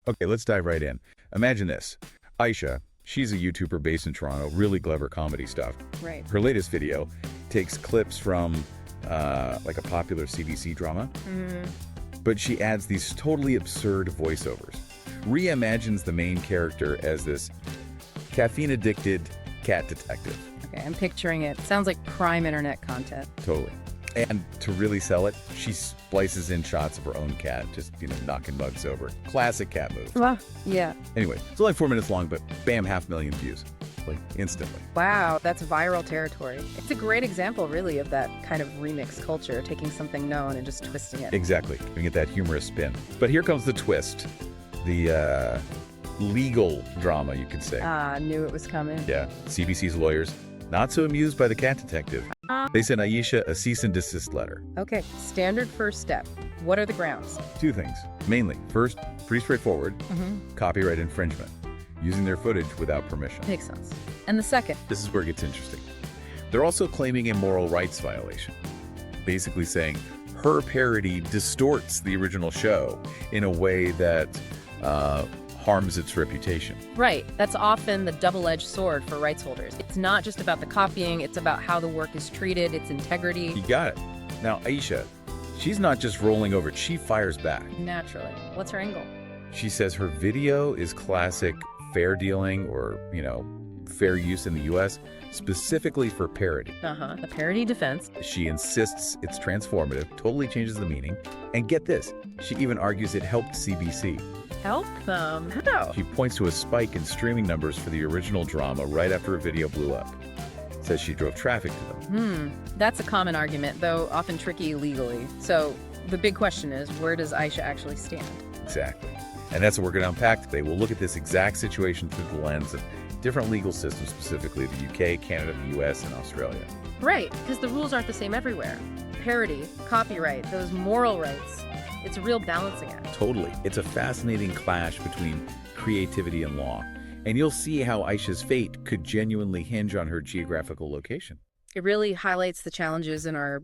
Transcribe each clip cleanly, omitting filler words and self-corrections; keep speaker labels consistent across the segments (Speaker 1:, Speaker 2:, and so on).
Speaker 1: Okay, let's dive right in. Imagine this. Aisha, she's a YouTuber based in Toronto, really clever comedy stuff.
Speaker 2: Right.
Speaker 1: Her latest video takes clips from like a popular CBC drama, but she adds these totally absurd voiceovers. Reimagines the main character as this caffeine-addicted cat detective.
Speaker 2: Okay, I'm picturing it. Sounds like prime internet content.
Speaker 1: Totally. And to really sell it, she splices in shots of her own cat, just, knocking mugs over. Classic cat move.
Speaker 2: Well, yeah.
Speaker 1: Anyway, it's only 4 minutes long, but bam, 500,000 views. Like, instantly.
Speaker 2: Wow, that's viral territory. It's a great example, really, of that kind of remix culture, taking something known and just twisting it.
Speaker 1: Exactly. Giving it that humorous spin. But here comes the twist. The legal drama, you could say.
Speaker 2: Ah, knew it was coming.
Speaker 1: Yeah. CBC's lawyers, not so amused by the cat detective. They sent Aisha a cease and desist letter.
Speaker 2: Okay, standard first step. What are the grounds?
Speaker 1: 2 things. Mainly, first, pretty straightforward, copyright infringement. Using their footage without permission.
Speaker 2: Makes sense. And the second?
Speaker 1: This is where it gets interesting. They're also claiming a moral rights violation. Basically saying her parody distorts the original show in a way that harms its reputation.
Speaker 2: Right. That's often the double-edged sword for rights holders. It's not just about the copying, it's about how the work is treated, its integrity.
Speaker 1: You got it. Now, Aisha, she's not just rolling over, she fires back.
Speaker 2: Naturally. What's her angle?
Speaker 1: She says her video is classic fair dealing or, fair use in the US, specifically for parody.
Speaker 2: A parody defense.
Speaker 1: She insists it's transformative, totally changes the meaning, and get this, she even argues it helped CBC.
Speaker 2: Help them. How?
Speaker 1: She points to a spike in streaming numbers for the original drama right after her video blew up. Says she drove traffic to them.
Speaker 2: That's a common argument, though often tricky legally. So the big question is, where does Aisha actually stand?
Speaker 1: Exactly. And that's what we're going to unpack today. We'll look at this exact situation through the lens of different legal systems, specifically the UK, Canada, the US, and Australia.
Speaker 2: Right, because the rules aren't the same everywhere. Parody, copyright, those moral rights. It's a real balancing act.
Speaker 1: Totally. It's a fascinating clash between creativity and law. And you'll see how Aisha's fate could genuinely hinge on her geographical location.
Speaker 2: It really highlights the challenges in our,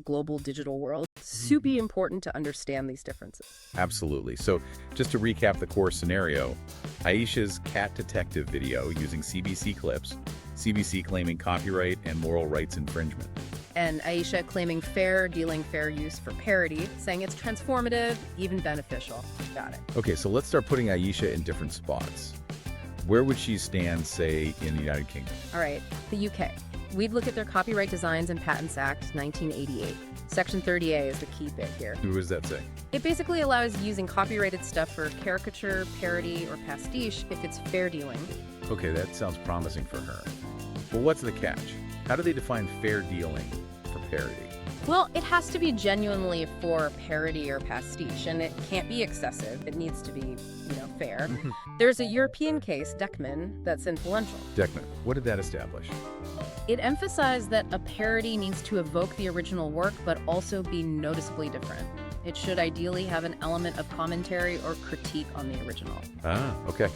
Speaker 2: global digital world. Super important to understand these differences.
Speaker 1: Absolutely. So just to recap the core scenario, Aisha's cat detective video using CBC clips, CBC claiming copyright and moral rights infringement.
Speaker 2: And Aisha claiming fair dealing, fair use for parody, saying it's transformative, even beneficial. Got it.
Speaker 1: Okay, so let's start putting Aisha in different spots. Where would she stand, say, in the United Kingdom?
Speaker 2: All right, the UK. We'd look at their Copyright Designs and Patents Act 1988. Section 30A is the key bit here.
Speaker 1: What does that say?
Speaker 2: It basically allows using copyrighted stuff for caricature, parody, or pastiche if it's fair dealing.
Speaker 1: Okay, that sounds promising for her. But what's the catch? How do they define fair dealing for parody?
Speaker 2: Well, it has to be genuinely for parody or pastiche, and it can't be excessive. It needs to be, fair. There's a European case, Deckman, that's influential.
Speaker 1: Deckman, what did that establish?
Speaker 2: It emphasized that a parody needs to evoke the original work, but also be noticeably different. It should ideally have an element of commentary or critique on the original.
Speaker 1: Ah, okay.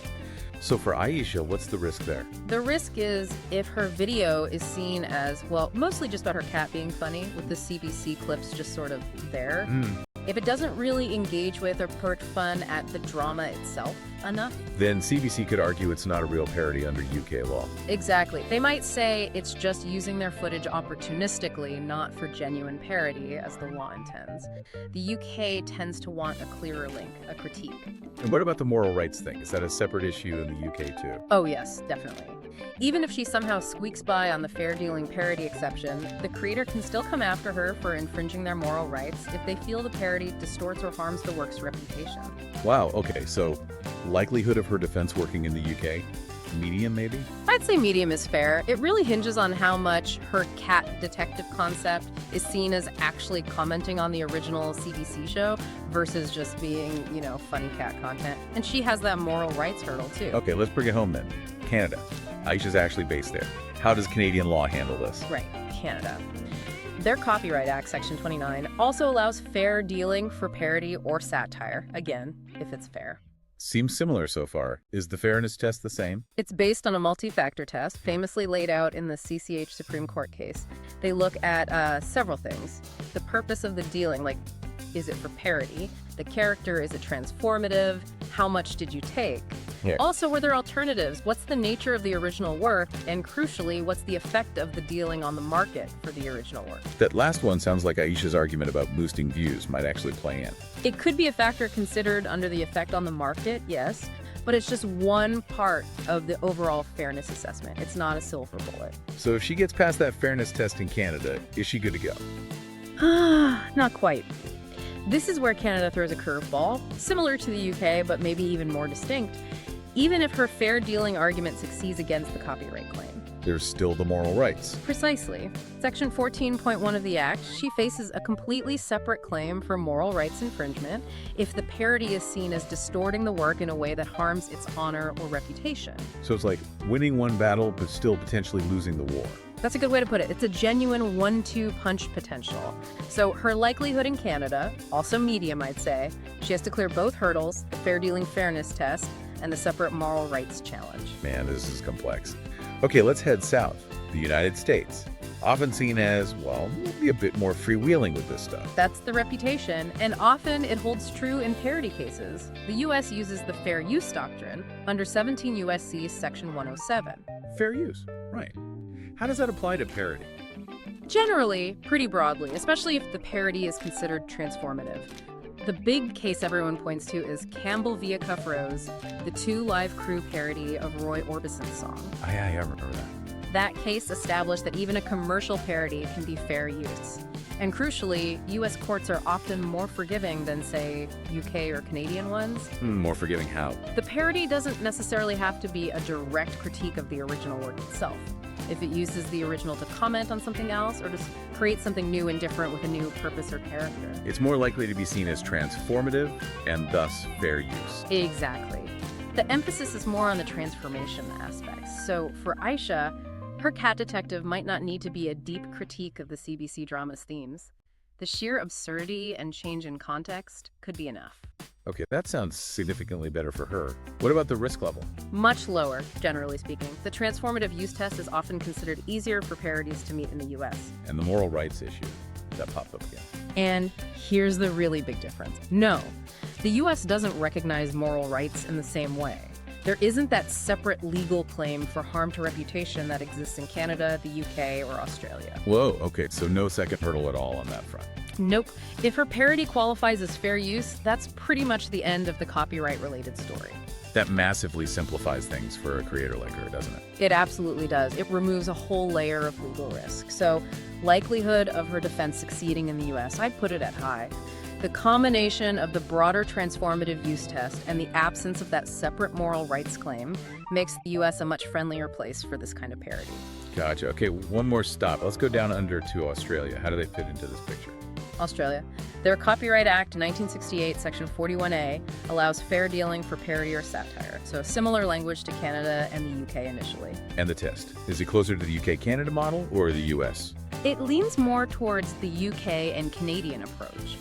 Speaker 1: So for Aisha, what's the risk there?
Speaker 2: The risk is if her video is seen as, mostly just about her cat being funny, with the CBC clips just sort of there. If it doesn't really engage with or poke fun at the drama itself enough,
Speaker 1: then CBC could argue it's not a real parody under UK law.
Speaker 2: Exactly. They might say it's just using their footage opportunistically, not for genuine parody, as the law intends. The UK tends to want a clearer link, a critique.
Speaker 1: And what about the moral rights thing? Is that a separate issue in the UK too?
Speaker 2: Oh yes, definitely. Even if she somehow squeaks by on the fair dealing parody exception, the creator can still come after her for infringing their moral rights if they feel the parody distorts or harms the work's reputation.
Speaker 1: Wow, okay, so likelihood of her defense working in the UK? Medium, maybe?
Speaker 2: I'd say medium is fair. It really hinges on how much her cat detective concept is seen as actually commenting on the original CBC show versus just being, funny cat content. And she has that moral rights hurdle, too.
Speaker 1: Okay, let's bring it home then. Canada. Aisha's actually based there. How does Canadian law handle this?
Speaker 2: Right, Canada. Their Copyright Act, Section 29, also allows fair dealing for parody or satire, again, if it's fair.
Speaker 1: Seems similar so far. Is the fairness test the same?
Speaker 2: It's based on a multi-factor test, famously laid out in the CCH Supreme Court case. They look at several things. The purpose of the dealing, like, is it for parody? The character, is it transformative? How much did you take?
Speaker 1: Yeah.
Speaker 2: Also, were there alternatives? What's the nature of the original work? And crucially, what's the effect of the dealing on the market for the original work?
Speaker 1: That last one sounds like Aisha's argument about boosting views might actually play in.
Speaker 2: It could be a factor considered under the effect on the market, yes, but it's just one part of the overall fairness assessment. It's not a silver bullet.
Speaker 1: So if she gets past that fairness test in Canada, is she good to go?
Speaker 2: Not quite. This is where Canada throws a curveball, similar to the UK, but maybe even more distinct. Even if her fair dealing argument succeeds against the copyright claim.
Speaker 1: There's still the moral rights.
Speaker 2: Precisely. Section 14.1 of the Act, she faces a completely separate claim for moral rights infringement if the parody is seen as distorting the work in a way that harms its honor or reputation.
Speaker 1: So it's like winning one battle, but still potentially losing the war.
Speaker 2: That's a good way to put it. It's a genuine 1-2 punch potential. So her likelihood in Canada, also medium I'd say, she has to clear both hurdles, the fair dealing fairness test, and the separate moral rights challenge.
Speaker 1: Man, this is complex. Okay, let's head south. The United States. Often seen as, well, maybe a bit more freewheeling with this stuff.
Speaker 2: That's the reputation, and often it holds true in parody cases. The U.S. uses the fair use doctrine under 17 U.S.C. Section 107.
Speaker 1: Fair use, right. How does that apply to parody?
Speaker 2: Generally, pretty broadly, especially if the parody is considered transformative. The big case everyone points to is Campbell via Cuff Rose, the 2 Live Crew parody of Roy Orbison's song.
Speaker 1: Yeah, I remember that.
Speaker 2: That case established that even a commercial parody can be fair use. And crucially, U.S. courts are often more forgiving than, say, UK or Canadian ones.
Speaker 1: More forgiving how?
Speaker 2: The parody doesn't necessarily have to be a direct critique of the original work itself. If it uses the original to comment on something else or to create something new and different with a new purpose or character.
Speaker 1: It's more likely to be seen as transformative and thus fair use.
Speaker 2: Exactly. The emphasis is more on the transformation aspects. So for Aisha, her Cat Detective might not need to be a deep critique of the CBC drama's themes. The sheer absurdity and change in context could be enough.
Speaker 1: Okay, that sounds significantly better for her. What about the risk level?
Speaker 2: Much lower, generally speaking. The transformative use test is often considered easier for parodies to meet in the U.S.
Speaker 1: And the moral rights issue, that popped up again.
Speaker 2: And here's the really big difference. No, the U.S. doesn't recognize moral rights in the same way. There isn't that separate legal claim for harm to reputation that exists in Canada, the UK, or Australia.
Speaker 1: Whoa, okay, so no second hurdle at all on that front.
Speaker 2: Nope. If her parody qualifies as fair use, that's pretty much the end of the copyright-related story.
Speaker 1: That massively simplifies things for a creator like her, doesn't it?
Speaker 2: It absolutely does. It removes a whole layer of legal risk. So, likelihood of her defense succeeding in the U.S., I'd put it at high. The combination of the broader transformative use test and the absence of that separate moral rights claim makes the U.S. a much friendlier place for this kind of parody.
Speaker 1: Gotcha. Okay, one more stop. Let's go down under to Australia. How do they fit into this picture?
Speaker 2: Australia. Their Copyright Act 1968, Section 41A, allows fair dealing for parody or satire. So similar language to Canada and the UK initially.
Speaker 1: And the test. Is it closer to the UK-Canada model or the US?
Speaker 2: It leans more towards the UK and Canadian approach.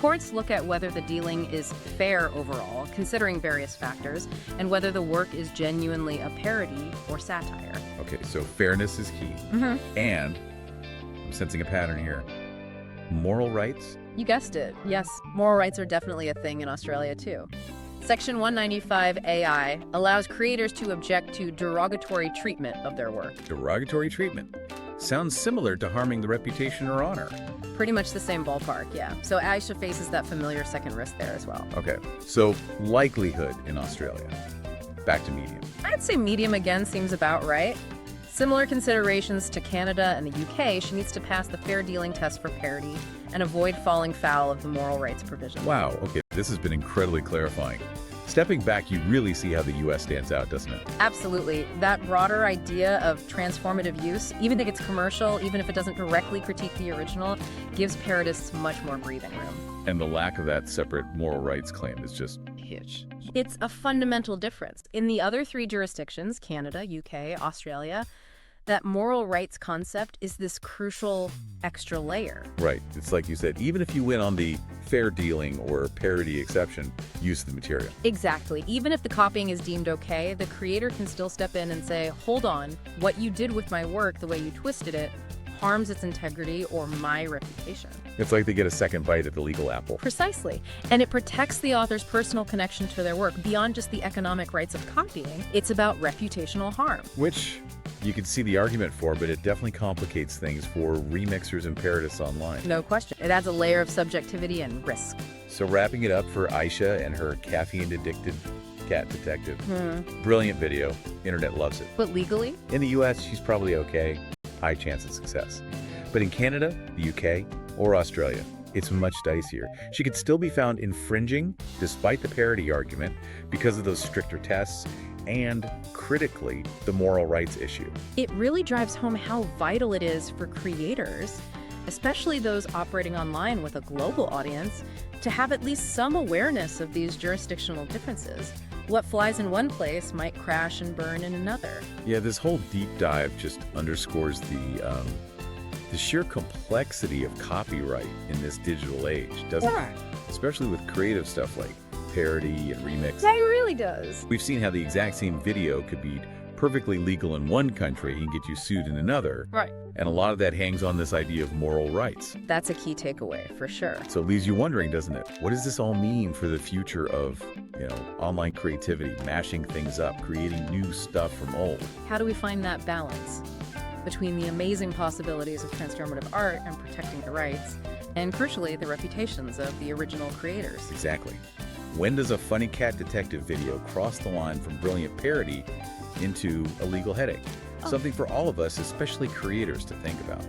Speaker 2: Courts look at whether the dealing is fair overall, considering various factors, and whether the work is genuinely a parody or satire.
Speaker 1: Okay, so fairness is key. And, I'm sensing a pattern here, moral rights?
Speaker 2: You guessed it. Yes, moral rights are definitely a thing in Australia too. Section 195AI allows creators to object to derogatory treatment of their work.
Speaker 1: Derogatory treatment. Sounds similar to harming the reputation or honor.
Speaker 2: Pretty much the same ballpark, yeah. So Aisha faces that familiar second risk there as well.
Speaker 1: Okay, so likelihood in Australia. Back to medium.
Speaker 2: I'd say medium again seems about right. Similar considerations to Canada and the UK, she needs to pass the fair dealing test for parody and avoid falling foul of the moral rights provision.
Speaker 1: Wow, okay, this has been incredibly clarifying. Stepping back, you really see how the U.S. stands out, doesn't it?
Speaker 2: Absolutely. That broader idea of transformative use, even if it's commercial, even if it doesn't directly critique the original, gives parodists much more breathing room.
Speaker 1: And the lack of that separate moral rights claim is just hitch.
Speaker 2: It's a fundamental difference. In the other 3 jurisdictions, Canada, UK, Australia, that moral rights concept is this crucial extra layer.
Speaker 1: Right. It's like you said, even if you win on the fair dealing or parody exception, use of the material.
Speaker 2: Exactly. Even if the copying is deemed okay, the creator can still step in and say, hold on, what you did with my work, the way you twisted it, harms its integrity or my reputation.
Speaker 1: It's like they get a second bite at the legal apple.
Speaker 2: Precisely. And it protects the author's personal connection to their work beyond just the economic rights of copying. It's about reputational harm.
Speaker 1: Which you could see the argument for, but it definitely complicates things for remixers and parodists online.
Speaker 2: No question. It adds a layer of subjectivity and risk.
Speaker 1: So wrapping it up for Aisha and her caffeine-addicted cat detective. Brilliant video. Internet loves it.
Speaker 2: But legally?
Speaker 1: In the US, she's probably okay. High chance of success. But in Canada, the UK, or Australia, it's much dicier. She could still be found infringing, despite the parody argument, because of those stricter tests, and critically, the moral rights issue.
Speaker 2: It really drives home how vital it is for creators, especially those operating online with a global audience, to have at least some awareness of these jurisdictional differences. What flies in one place might crash and burn in another.
Speaker 1: Yeah, this whole deep dive just underscores the sheer complexity of copyright in this digital age, doesn't it? Especially with creative stuff like parody and remix.
Speaker 2: Yeah, it really does.
Speaker 1: We've seen how the exact same video could be perfectly legal in one country and get you sued in another.
Speaker 2: Right.
Speaker 1: And a lot of that hangs on this idea of moral rights.
Speaker 2: That's a key takeaway, for sure.
Speaker 1: So it leaves you wondering, doesn't it? What does this all mean for the future of, online creativity, mashing things up, creating new stuff from old?
Speaker 2: How do we find that balance between the amazing possibilities of transformative art and protecting the rights, and crucially, the reputations of the original creators?
Speaker 1: Exactly. When does a funny cat detective video cross the line from brilliant parody into a legal headache? Something for all of us, especially creators, to think about.